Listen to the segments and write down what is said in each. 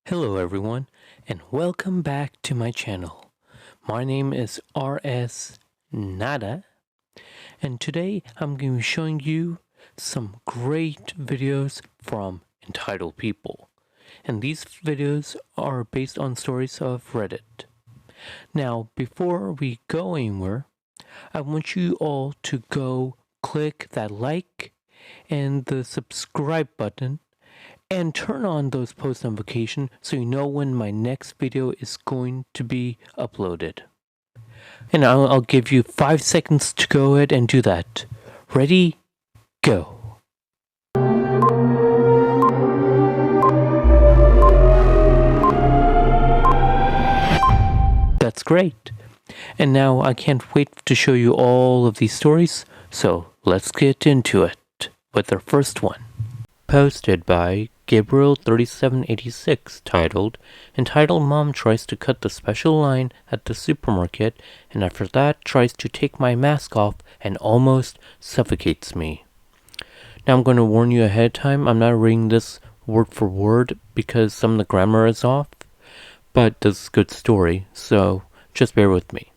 Hello everyone, and welcome back to my channel. My name is RS Nada, and today I'm going to be showing you some great videos from entitled people. And these videos are based on stories of Reddit. Now, before we go anywhere, I want you all to go click that like and the subscribe button and turn on those post notifications so you know when my next video is going to be uploaded. And I'll give you 5 seconds to go ahead and do that. Ready? Go. That's great. And now I can't wait to show you all of these stories, so let's get into it with our first one. Posted by Gabriel3786, titled, Entitled Mom Tries to Cut the Special Line at the Supermarket, and after that tries to take my mask off and almost suffocates me. Now I'm going to warn you ahead of time, I'm not reading this word for word because some of the grammar is off, but this is a good story, so just bear with me.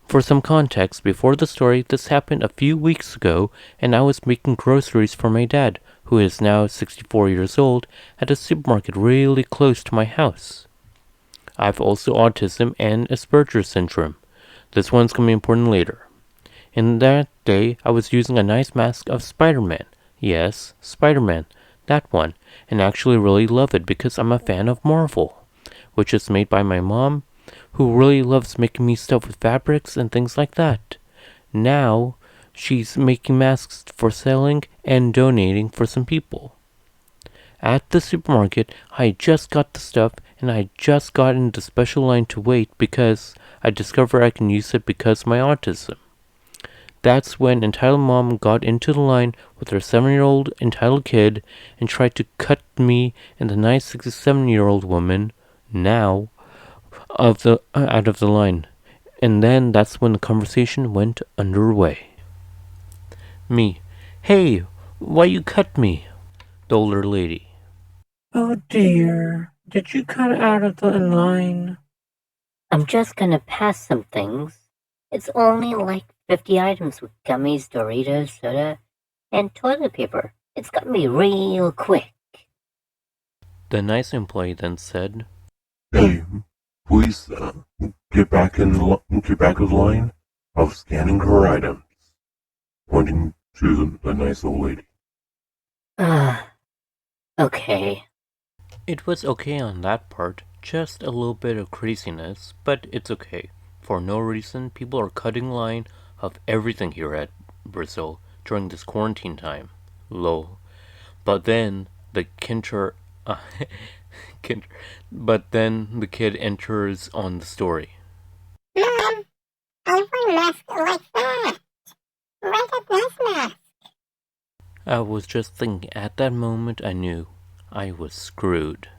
For some context, before the story, this happened a few weeks ago, and I was making groceries for my dad, who is now 64 years old, at a supermarket really close to my house. I have also autism and Asperger's syndrome. This one's going to be important later. In that day, I was using a nice mask of Spider-Man. Yes, Spider-Man, that one, and I actually really love it because I'm a fan of Marvel, which is made by my mom, who really loves making me stuff with fabrics and things like that. Now, she's making masks for selling and donating for some people. At the supermarket, I just got the stuff and I just got in the special line to wait because I discovered I can use it because of my autism. That's when entitled mom got into the line with her 7-year-old entitled kid and tried to cut me and the nice 67-year-old woman, now, out of the line, and then that's when the conversation went underway. Me, hey, why you cut me? The older lady, Oh dear, did you cut out of the line? I'm just gonna pass some things. It's only like 50 items with gummies, Doritos, soda, and toilet paper. It's gonna be real quick. the nice employee then said, Hey, please get back of the line. I was scanning her items, pointing to the nice old lady. Okay. It was okay on that part, just a little bit of craziness, but it's okay. For no reason, people are cutting line of everything here at Brazil during this quarantine time. Lol. But then the the kid enters on the story. Mom, I want a mask like that. Like a nice mask. I was just thinking at that moment I knew I was screwed.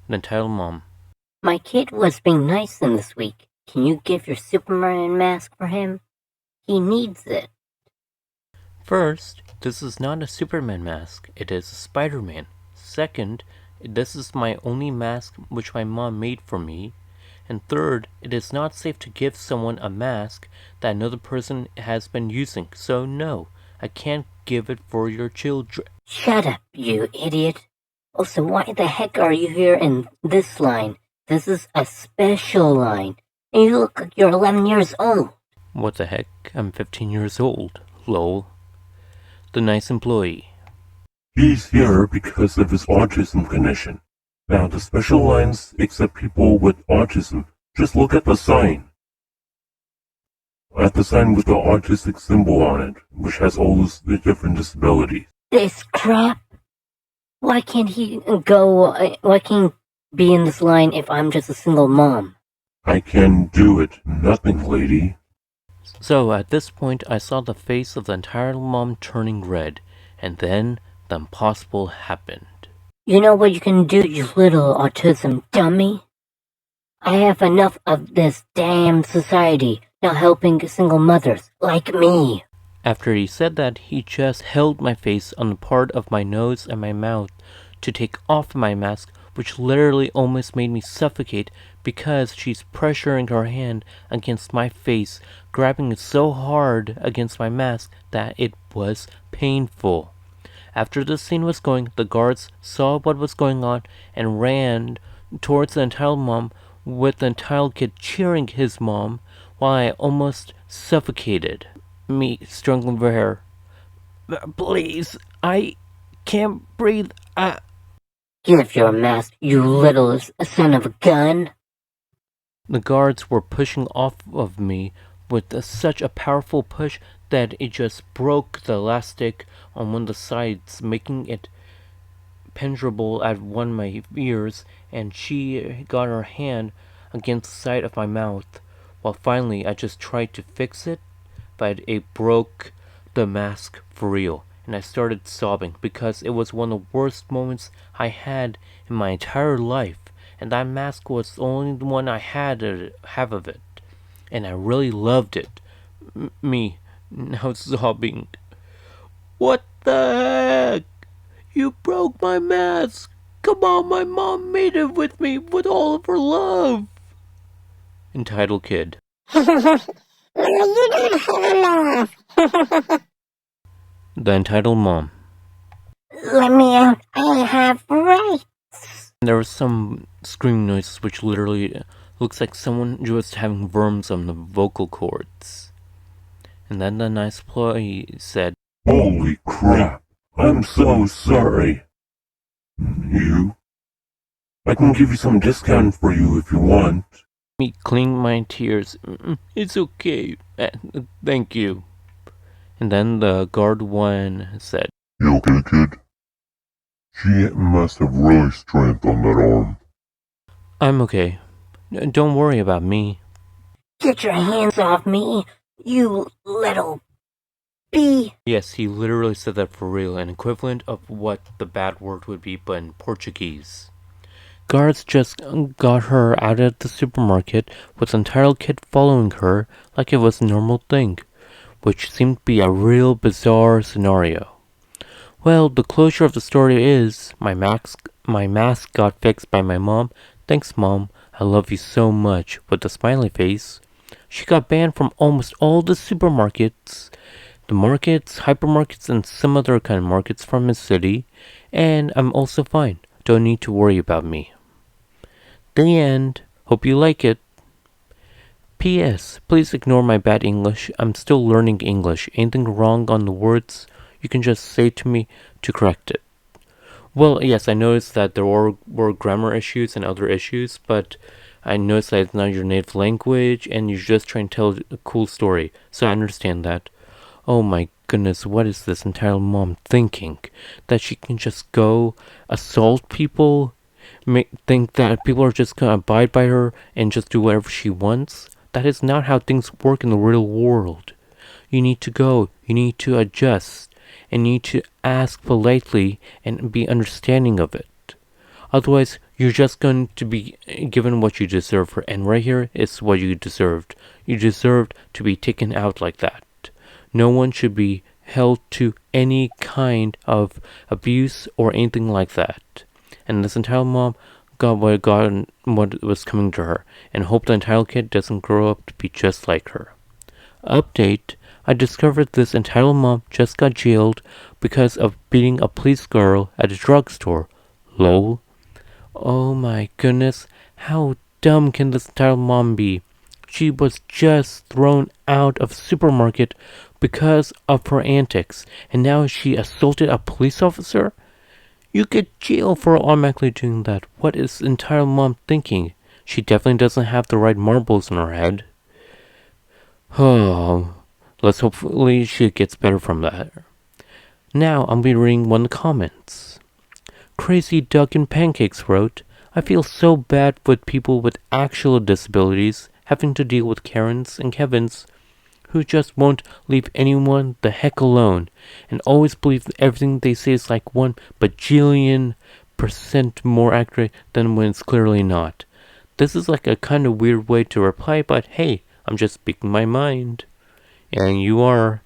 Then tell Mom, My kid was being nice in this week. Can you give your Superman mask for him? He needs it. first, this is not a Superman mask, it is a Spider-Man. Second, this is my only mask which my mom made for me. And third, it is not safe to give someone a mask that another person has been using, so no, I can't give it for your children. Shut up, you idiot. Also, why the heck are you here in this line? This is a special line. And you look like you're 11 years old. What the heck? I'm 15 years old. Lol. The nice employee. He's here because of his autism condition. Now, the special lines accept people with autism. Just look at the sign. At the sign with the autistic symbol on it, which has all the different disabilities. This crap? Why can't he be in this line if I'm just a single mom? I can do it. Nothing, lady. So at this point, I saw the face of the entire mom turning red, and then the impossible happened. You know what you can do, you little autism dummy? I have enough of this damn society not helping single mothers like me. After he said that, he just held my face on the part of my nose and my mouth to take off my mask, which literally almost made me suffocate because she's pressuring her hand against my face, grabbing it so hard against my mask that it was painful. After the scene was going, the guards saw what was going on and ran towards the entitled mom, with the entitled kid cheering his mom, while I almost suffocated. Me struggling for her. Please, I can't breathe. Give your mask, you little son of a gun. The guards were pushing off of me with such a powerful push that it just broke the elastic on one of the sides, making it penetrable at one of my ears, and she got her hand against the side of my mouth. Well, finally, I just tried to fix it, but it broke the mask for real, and I started sobbing because it was one of the worst moments I had in my entire life, and that mask was the only one I had to have of it, and I really loved it. Me, now sobbing. What the heck? You broke my mask! Come on, my mom made it with me with all of her love! Entitled kid. You don't have enough. The entitled mom. Let me out. I have rights. There was some screaming noises which literally looks like someone just having worms on the vocal cords. And then the nice employee said, Holy crap! I'm so sorry. I can give you some discount for you if you want. me cleaning my tears. It's okay. Thank you. And then the guard one said, You okay, kid? She must have really strength on that arm. I'm okay. Don't worry about me. Get your hands off me, you little bee. Yes, he literally said that for real, an equivalent of what the bad word would be, but in Portuguese. Guards just got her out of the supermarket with an entire kid following her like it was a normal thing, which seemed to be a real bizarre scenario. Well, the closure of the story is my mask got fixed by my mom. Thanks, Mom. I love you so much, with a smiley face. She got banned from almost all the supermarkets, the markets, hypermarkets, and some other kind of markets from the city, and I'm also fine. Don't need to worry about me. The end. Hope you like it. P.S. Please ignore my bad English. I'm still learning English. Anything wrong on the words, you can just say to me to correct it. Well, yes, I noticed that there were grammar issues and other issues, but I noticed that it's not your native language and you're just trying to tell a cool story, so I understand that. Oh my goodness, what is this entitled mom thinking? That she can just go assault people? Think that people are just gonna abide by her and just do whatever she wants? That is not how things work in the real world. You need to go, you need to adjust, and you need to ask politely and be understanding of it. Otherwise, you're just going to be given what you deserve, and right here is what you deserved. You deserved to be taken out like that. No one should be held to any kind of abuse or anything like that. And this entitled mom got what was coming to her, and hope the entitled kid doesn't grow up to be just like her. Update: I discovered this entitled mom just got jailed because of beating a police girl at a drugstore. Lol. Oh my goodness, how dumb can this entitled mom be? She was just thrown out of supermarket because of her antics, and now she assaulted a police officer? You get jail for automatically doing that. What is entitled mom thinking? She definitely doesn't have the right marbles in her head. Oh, let's hopefully she gets better from that. Now I'll be reading one of the comments. Crazy Duck and Pancakes wrote, I feel so bad with people with actual disabilities having to deal with Karens and Kevins who just won't leave anyone the heck alone and always believe everything they say is like 1 bajillion% more accurate than when it's clearly not. This is like a kind of weird way to reply, but hey, I'm just speaking my mind. And you are.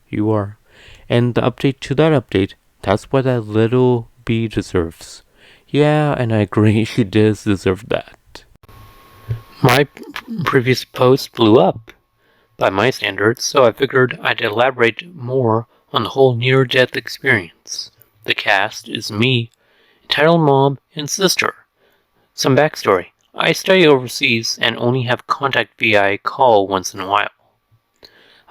And the update to that update, that's what that little bee deserves. Yeah, and I agree, she does deserve that. My previous post blew up, by my standards, so I figured I'd elaborate more on the whole near-death experience. The cast is me, entitled mom, and sister. Some backstory. I study overseas and only have contact via call once in a while.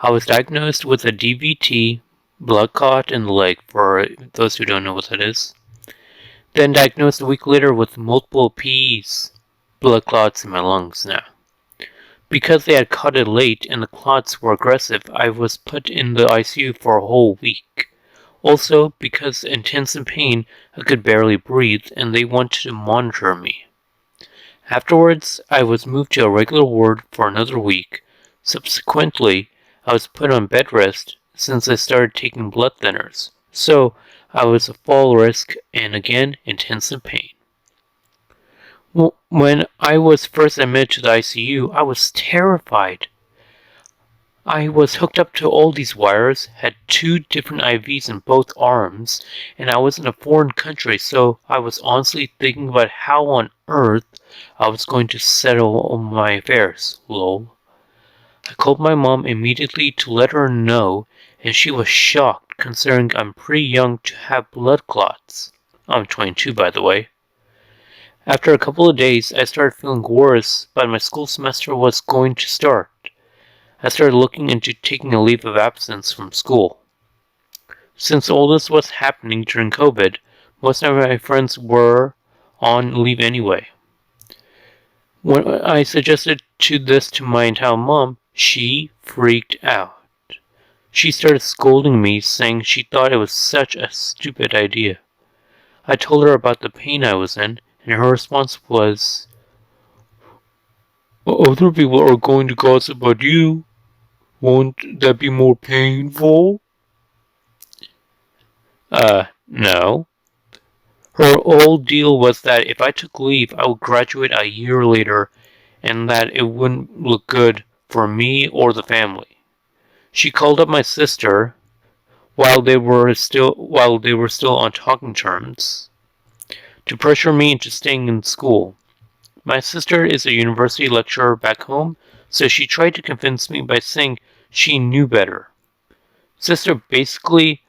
I was diagnosed with a DVT, blood clot in the leg, for those who don't know what that is. Then diagnosed a week later with multiple PEs, blood clots in my lungs now. Because they had caught it late and the clots were aggressive, I was put in the ICU for a whole week. Also, because intensive pain, I could barely breathe and they wanted to monitor me. Afterwards, I was moved to a regular ward for another week. Subsequently, I was put on bed rest since I started taking blood thinners, so I was a fall risk and again intensive pain. When I was first admitted to the ICU, I was terrified. I was hooked up to all these wires, had 2 different IVs in both arms, and I was in a foreign country, so I was honestly thinking about how on earth I was going to settle all my affairs, lol. I called my mom immediately to let her know, and she was shocked considering I'm pretty young to have blood clots. I'm 22, by the way. After a couple of days, I started feeling worse, but my school semester was going to start. I started looking into taking a leave of absence from school. Since all this was happening during COVID, most of my friends were on leave anyway. When I suggested this to my entitled mom, she freaked out. She started scolding me, saying she thought it was such a stupid idea. I told her about the pain I was in, and her response was, "Other people are going to gossip about you. Won't that be more painful?" No. Her whole deal was that if I took leave, I would graduate a year later, and that it wouldn't look good for me or the family. She called up my sister while they were still on talking terms to pressure me into staying in school. My sister is a university lecturer back home, so she tried to convince me by saying she knew better. Sister basically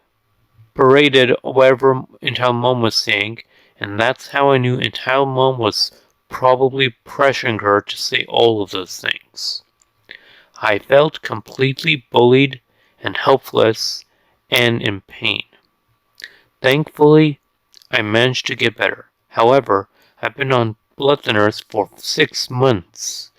paraded whatever entitled mom was saying, and that's how I knew entitled mom was probably pressuring her to say all of those things. I felt completely bullied and helpless and in pain. Thankfully, I managed to get better. However, I've been on blood thinners for 6 months.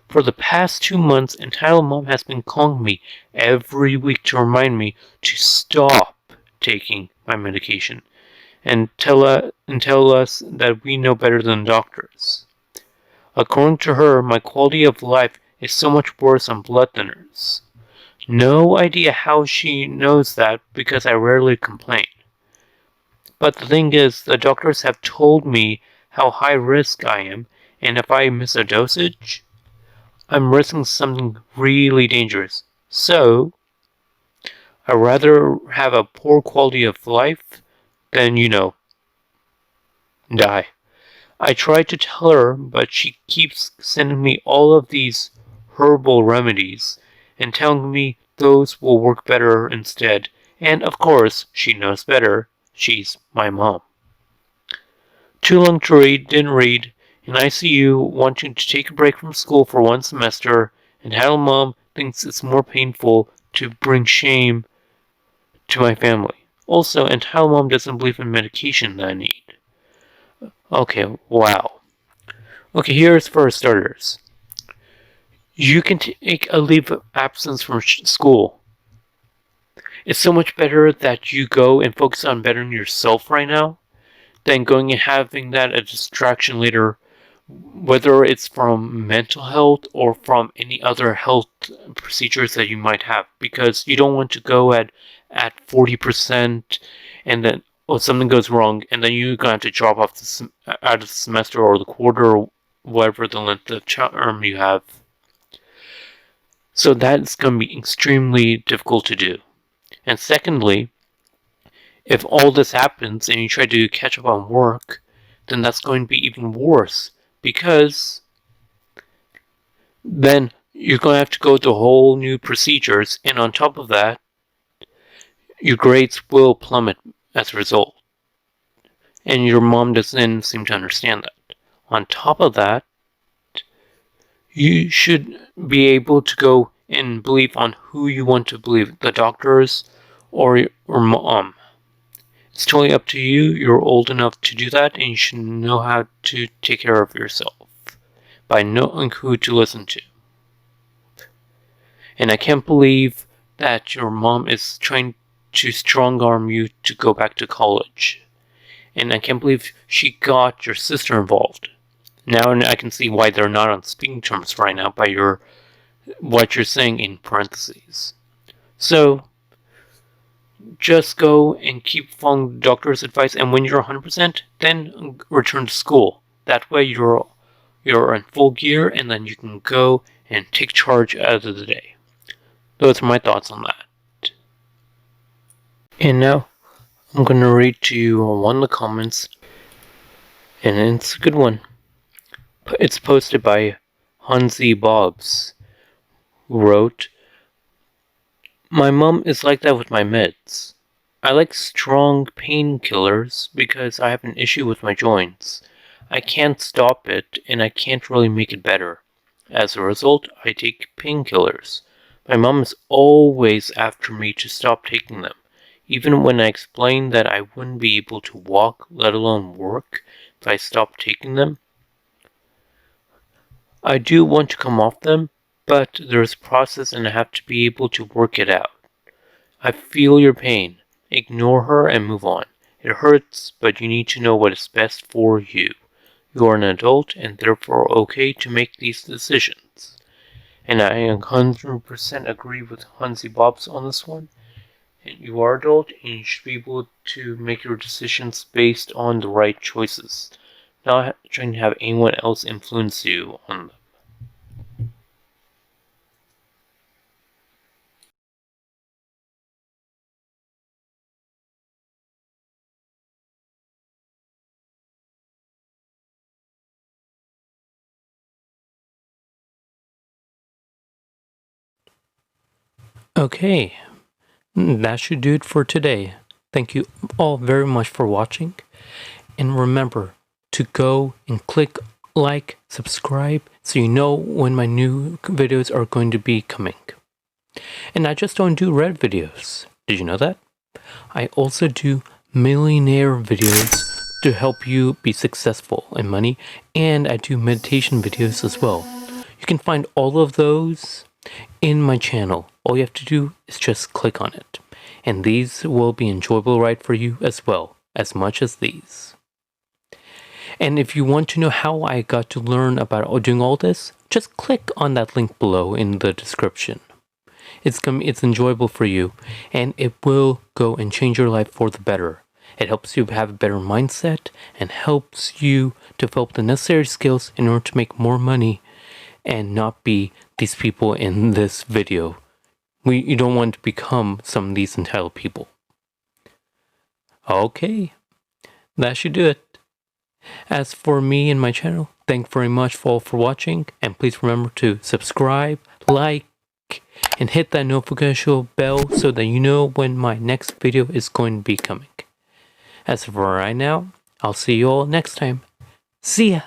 For the past 2 months, entitled mom has been calling me every week to remind me to stop taking my medication and tell us that we know better than doctors. According to her, my quality of life is so much worse on blood thinners. No idea how she knows that because I rarely complain. But the thing is, the doctors have told me how high risk I am, and if I miss a dosage, I'm risking something really dangerous. So, I'd rather have a poor quality of life than, die. I tried to tell her, but she keeps sending me all of these herbal remedies and telling me those will work better instead. And of course, she knows better. She's my mom. Too long to read, didn't read. In ICU, wanting to take a break from school for 1 semester, and entitled mom thinks it's more painful to bring shame to my family. Also, entitled mom doesn't believe in medication that I need. Okay, wow. Okay, here's for starters. You can take a leave of absence from school. It's so much better that you go and focus on bettering yourself right now than going and having that a distraction later, whether it's from mental health or from any other health procedures that you might have, because you don't want to go at 40% and then something goes wrong and then you're going to have to drop off out of the semester or the quarter or whatever the length of term you have. So that's going to be extremely difficult to do. And secondly, if all this happens and you try to catch up on work, then that's going to be even worse, because then you're going to have to go through whole new procedures, and on top of that, your grades will plummet as a result. And your mom doesn't seem to understand that. On top of that, you should be able to go and believe on who you want to believe, the doctors or mom. It's totally up to you. You're old enough to do that, and you should know how to take care of yourself by knowing who to listen to. And I can't believe that your mom is trying to strong-arm you to go back to college. And I can't believe she got your sister involved. Now I can see why they're not on speaking terms right now by what you're saying in parentheses. So, just go and keep following the doctor's advice, and when you're 100%, then return to school. That way you're in full gear, and then you can go and take charge of the day. Those are my thoughts on that. And now, I'm going to read to you one of the comments, and it's a good one. It's posted by Hansi Bobs, who wrote, "My mom is like that with my meds. I like strong painkillers because I have an issue with my joints. I can't stop it, and I can't really make it better. As a result, I take painkillers. My mom is always after me to stop taking them, even when I explain that I wouldn't be able to walk, let alone work, if I stopped taking them. I do want to come off them, but there's a process and I have to be able to work it out. I feel your pain. Ignore her and move on. It hurts, but you need to know what is best for you. You are an adult and therefore okay to make these decisions." And I 100% agree with Hansi Bobs on this one. And you are adult and you should be able to make your decisions based on the right choices, not trying to have anyone else influence you on them. Okay, that should do it for today. Thank you all very much for watching. And remember to go and click like, subscribe, so you know when my new videos are going to be coming. And I just don't do red videos. Did you know that? I also do millionaire videos to help you be successful in money, and I do meditation videos as well. You can find all of those in my channel. All you have to do is just click on it. And these will be enjoyable right for you as well, as much as these. And if you want to know how I got to learn about doing all this, just click on that link below in the description. It's enjoyable for you, and it will go and change your life for the better. It helps you have a better mindset and helps you develop the necessary skills in order to make more money and not be these people in this video. You don't want to become some of these entitled people. Okay, that should do it. As for me and my channel, thank you very much for watching, and please remember to subscribe, like, and hit that notification bell so that you know when my next video is going to be coming. As for right now, I'll see you all next time. See ya!